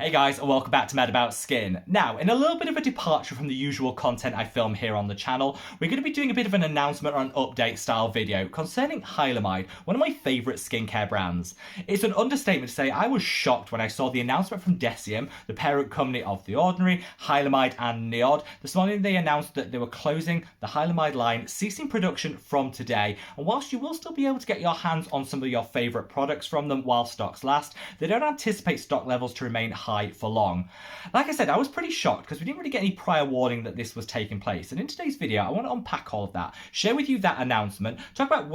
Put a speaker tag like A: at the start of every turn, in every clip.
A: Hey guys, and welcome back to Mad About Skin. Now, in a little bit of a departure from the usual content I film here on the channel, we're going to be doing a bit of an announcement or an update style video concerning Hylamide, one of my favourite skincare brands. It's an understatement to say I was shocked when I saw the announcement from Deciem, the parent company of The Ordinary, Hylamide and NIOD. This morning they announced that they were closing the Hylamide line, ceasing production from today, and whilst you will still be able to get your hands on some of your favourite products from them while stocks last, they don't anticipate stock levels to remain high for long. Like I said, I was pretty shocked because we didn't really get any prior warning that this was taking place, and in today's video I want to unpack all of that, share with you that announcement, talk about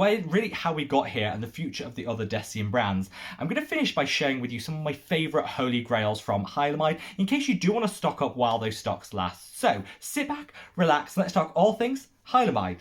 A: how we got here and the future of the other Deciem brands. I'm going to finish by sharing with you some of my favourite holy grails from Hylamide in case you do want to stock up while those stocks last. So sit back, relax, and let's talk all things Hylamide.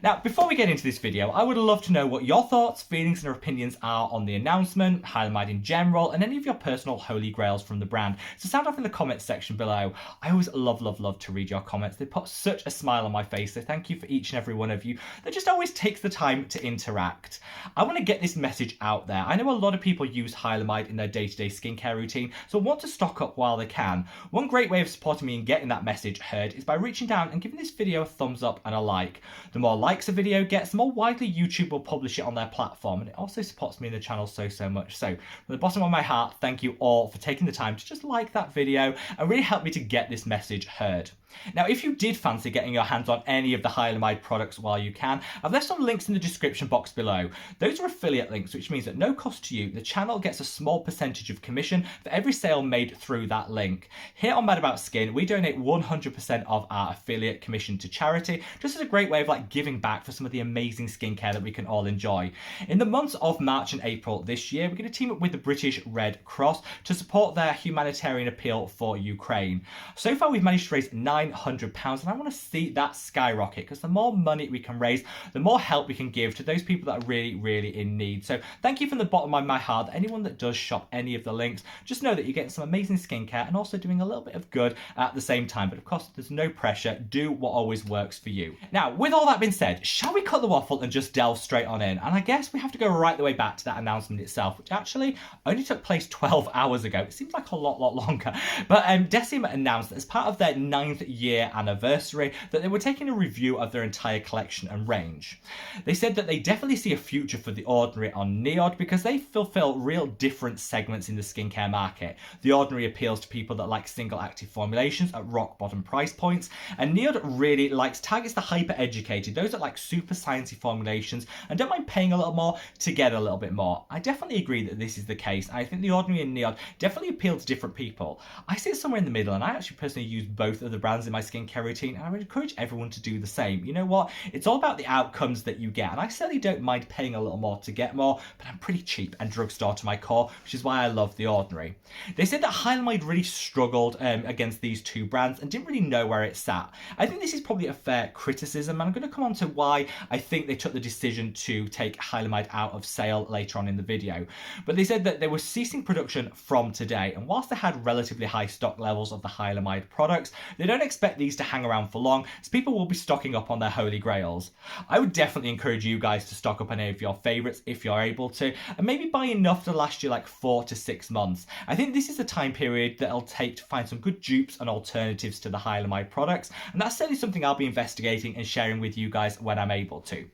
A: Now, before we get into this video, I would love to know what your thoughts, feelings and opinions are on the announcement, Hylamide in general, and any of your personal holy grails from the brand. So sound off in the comments section below. I always love to read your comments. They put such a smile on my face, so thank you for each and every one of you that just always takes the time to interact. I want to get this message out there. I know a lot of people use Hylamide in their day-to-day skincare routine, so want to stock up while they can. One great way of supporting me in getting that message heard is by reaching down and giving this video a thumbs up and a like. The more likes a video gets, the more widely YouTube will publish it on their platform, and it also supports me in the channel so much. So from the bottom of my heart, thank you all for taking the time to just like that video and really help me to get this message heard. Now, if you did fancy getting your hands on any of the Hylamide products while you can, I've left some links in the description box below. Those are affiliate links, which means at no cost to you, the channel gets a small percentage of commission for every sale made through that link. Here on Mad About Skin, we donate 100% of our affiliate commission to charity, just as a great way of giving back for some of the amazing skincare that we can all enjoy. In the months of March and April this year, we're going to team up with the British Red Cross to support their humanitarian appeal for Ukraine. So far, we've managed to raise £900, and I want to see that skyrocket, because the more money we can raise, the more help we can give to those people that are really in need. So thank you from the bottom of my heart. Anyone that does shop any of the links, just know that you're getting some amazing skincare and also doing a little bit of good at the same time. But of course, there's no pressure. Do what always works for you. Now, with all that being said, shall we cut the waffle and just delve straight on in? And I guess we have to go right the way back to that announcement itself, which actually only took place 12 hours ago. It seems like a lot longer. But Deciem announced that as part of their 9th year anniversary that they were taking a review of their entire collection and range. They said that they definitely see a future for The Ordinary on NIOD because they fulfill real different segments in the skincare market. The Ordinary appeals to people that like single active formulations at rock bottom price points, and NIOD really targets the hyper educated, those that like super sciencey formulations and don't mind paying a little more to get a little bit more. I definitely agree that this is the case. I think The Ordinary and NIOD definitely appeal to different people. I sit somewhere in the middle, and I actually personally use both of the brands in my skincare routine, and I would encourage everyone to do the same. You know what? It's all about the outcomes that you get, and I certainly don't mind paying a little more to get more, but I'm pretty cheap and drugstore to my core, which is why I love The Ordinary. They said that Hylamide really struggled against these two brands and didn't really know where it sat. I think this is probably a fair criticism, and I'm going to come on to why I think they took the decision to take Hylamide out of sale later on in the video. But they said that they were ceasing production from today, and whilst they had relatively high stock levels of the Hylamide products, they don't expect these to hang around for long, as people will be stocking up on their holy grails. I would definitely encourage you guys to stock up on any of your favourites if you're able to, and maybe buy enough to last you 4 to 6 months. I think this is the time period that it'll take to find some good dupes and alternatives to the Hylamide products, and that's certainly something I'll be investigating and sharing with you guys when I'm able to.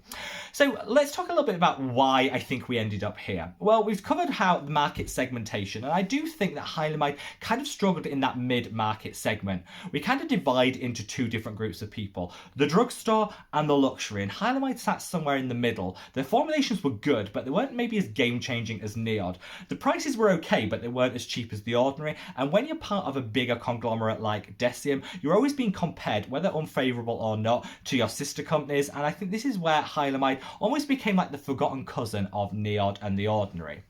A: So let's talk a little bit about why I think we ended up here. Well, we've covered how the market segmentation, and I do think that Hylamide kind of struggled in that mid-market segment. We kind of divide into two different groups of people, the drugstore and the luxury, and Hylamide sat somewhere in the middle. Their formulations were good, but they weren't maybe as game-changing as NIOD. The prices were okay, but they weren't as cheap as The Ordinary, and when you're part of a bigger conglomerate like Deciem, you're always being compared, whether unfavourable or not, to your sister companies, and I think this is where Hylamide almost became like the forgotten cousin of NIOD and The Ordinary.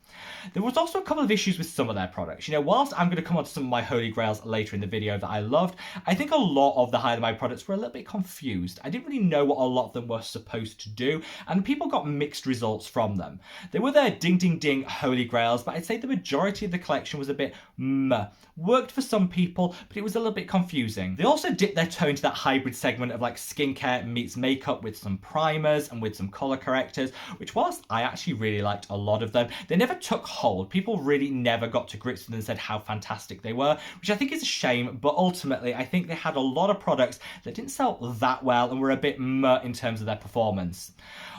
A: There was also a couple of issues with some of their products. You know, whilst I'm going to come on to some of my holy grails later in the video that I loved, I think a lot of the Hylamide products were a little bit confused. I didn't really know what a lot of them were supposed to do, and people got mixed results from them. They were their ding holy grails, but I'd say the majority of the collection was a bit meh. Worked for some people, but it was a little bit confusing. They also dipped their toe into that hybrid segment of skincare meets makeup with some primers and with some colour correctors, which whilst I actually really liked a lot of them, they never took hold. People really never got to grips with them and said how fantastic they were, which I think is a shame, but ultimately I think they had a lot of products that didn't sell that well and were a bit meh in terms of their performance.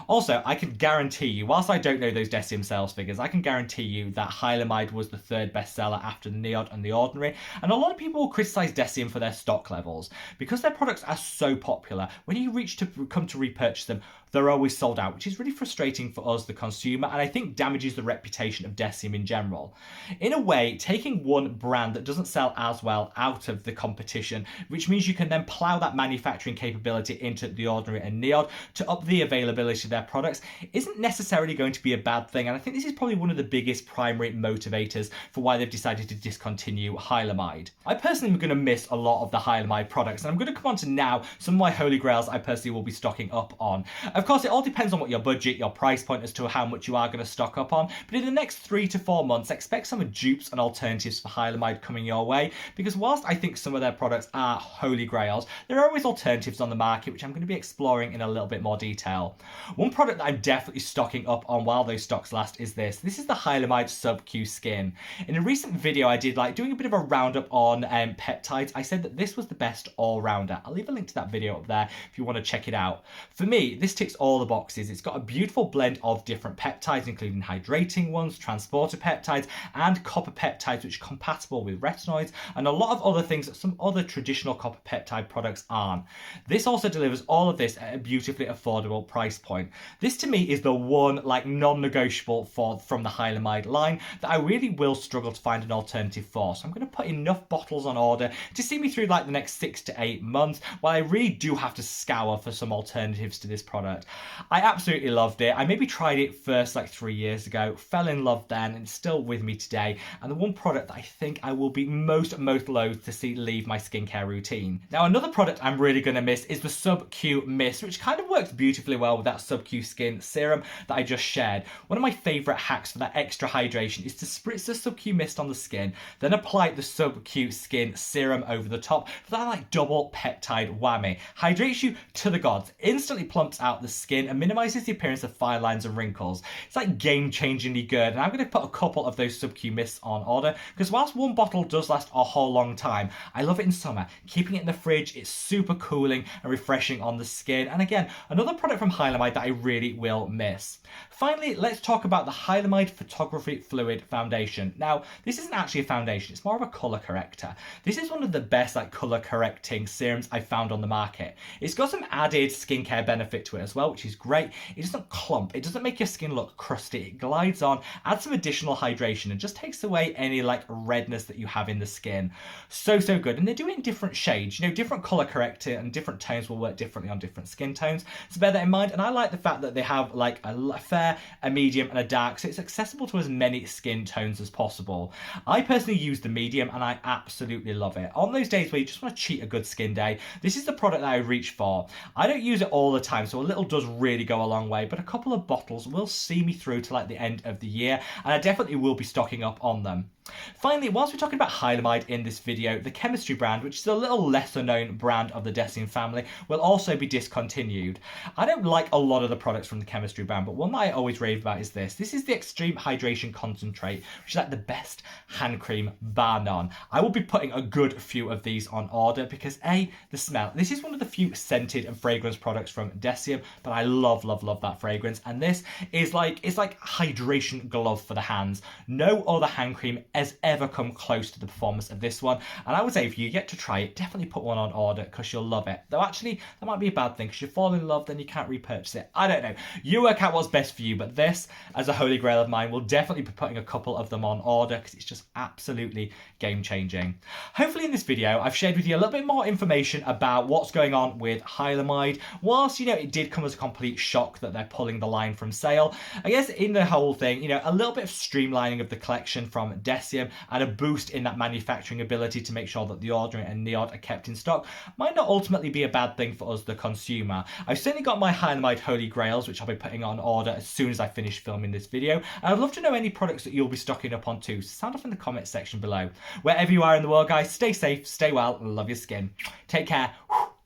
A: Also, I can guarantee you, whilst I don't know those Deciem sales figures, I can guarantee you that Hylamide was the third bestseller after the NIOD and the Ordinary, and a lot of people will criticise Deciem for their stock levels. Because their products are so popular, when you reach to come to repurchase them, they're always sold out, which is really frustrating for us, the consumer, and I think damages the reputation of Deciem in general. In a way, taking one brand that doesn't sell as well out of the competition, which means you can then plough that manufacturing capability into the Ordinary and NIOD to up the availability of their products, isn't necessarily going to be a bad thing, and I think this is probably one of the biggest primary motivators for why they've decided to discontinue Hylamide. I personally am going to miss a lot of the Hylamide products, and I'm going to come on to now some of my holy grails I personally will be stocking up on. Of course, it all depends on what your budget, your price point as to how much you are going to stock up on, but in the next 3 to 4 months, expect some dupes and alternatives for Hylamide coming your way, because whilst I think some of their products are holy grails, there are always alternatives on the market, which I'm going to be exploring in a little bit more detail. One product that I'm definitely stocking up on while those stocks last is this. This is the Hylamide subq skin. In a recent video I did, like doing a bit of a roundup on peptides, I said that this was the best all-rounder. I'll leave a link to that video up there if you want to check it out. For me, this ticks all the boxes. It's got a beautiful blend of different peptides, including hydrating ones, transporter peptides, and copper peptides, which are compatible with retinoids, and a lot of other things that some other traditional copper peptide products aren't. This also delivers all of this at a beautifully affordable price point. This to me is the one like non-negotiable from the Hylamide line that I really will struggle to find an alternative for. So I'm going to put enough bottles on order to see me through like the next 6 to 8 months, while I really do have to scour for some alternatives to this product. I absolutely loved it. I maybe tried it first like 3 years ago, fell in love then, and it's still with me today. And the one product that I think I will be most loath to see leave my skincare routine. Now, another product I'm really going to miss is the subq mist, which kind of works beautifully well with that subq skin serum that I just shared. One of my favourite hacks for that extra hydration is to spritz the subq mist on the skin, then apply the subq skin serum over the top for that like double peptide whammy. Hydrates you to the gods, instantly plumps out the skin and minimises the appearance of fine lines and wrinkles. It's like game-changingly good, and I'm going to put a couple of those subq mists on order, because whilst one bottle does last a whole long time, I love it in summer. Keeping it in the fridge, it's super cooling and refreshing on the skin, and again, another product from Hylamide that I really will miss. Finally, let's talk about the Hylamide Photography Fluid Foundation. Now, this isn't actually a foundation, it's more of a colour corrector. This is one of the best like colour correcting serums I've found on the market. It's got some added skincare benefit to it as well, which is great. It doesn't clump, it doesn't make your skin look crusty, it glides on, adds some additional hydration and just takes away any like redness that you have in the skin. So good, and they do it in different shades. You know, different colour corrector and different tones will work differently on different skin tones, so bear that in mind. And I like the fact that they have like a fair, a medium and a dark, so it's accessible to as many skin tones as possible. I personally use the medium and I absolutely love it. On those days where you just want to cheat a good skin day, this is the product that I reach for. I don't use it all the time, so a little does really go a long way, but a couple of bottles will see me through to like the end of the year, and I definitely will be stocking up on them. Finally, whilst we're talking about Hylamide in this video, the chemistry brand, which is a little lesser known brand of the Deciem family, will also be discontinued. I don't like a lot of the products from the chemistry brand, but one that I always rave about is this. This is the Extreme Hydration Concentrate, which is like the best hand cream bar none. I will be putting a good few of these on order because A, the smell. This is one of the few scented and fragrance products from Deciem, but I love that fragrance. And this is like, it's like hydration glove for the hands. No other hand cream has ever come close to the performance of this one, and I would say if you get to try it, definitely put one on order because you'll love it. Though actually that might be a bad thing, because you fall in love then you can't repurchase it. I don't know, you work out what's best for you, but this, as a holy grail of mine, will definitely be putting a couple of them on order because it's just absolutely game changing. Hopefully in this video I've shared with you a little bit more information about what's going on with Hylamide. Whilst, you know, it did come as a complete shock that they're pulling the line from sale, I guess in the whole thing, you know, a little bit of streamlining of the collection from Deciem and a boost in that manufacturing ability to make sure that the Ordinary and NIOD are kept in stock might not ultimately be a bad thing for us, the consumer. I've certainly got my Hylamide Holy Grails, which I'll be putting on order as soon as I finish filming this video, and I'd love to know any products that you'll be stocking up on too, so sound off in the comments section below. Wherever you are in the world, guys, stay safe, stay well, and love your skin. Take care.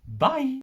A: Bye.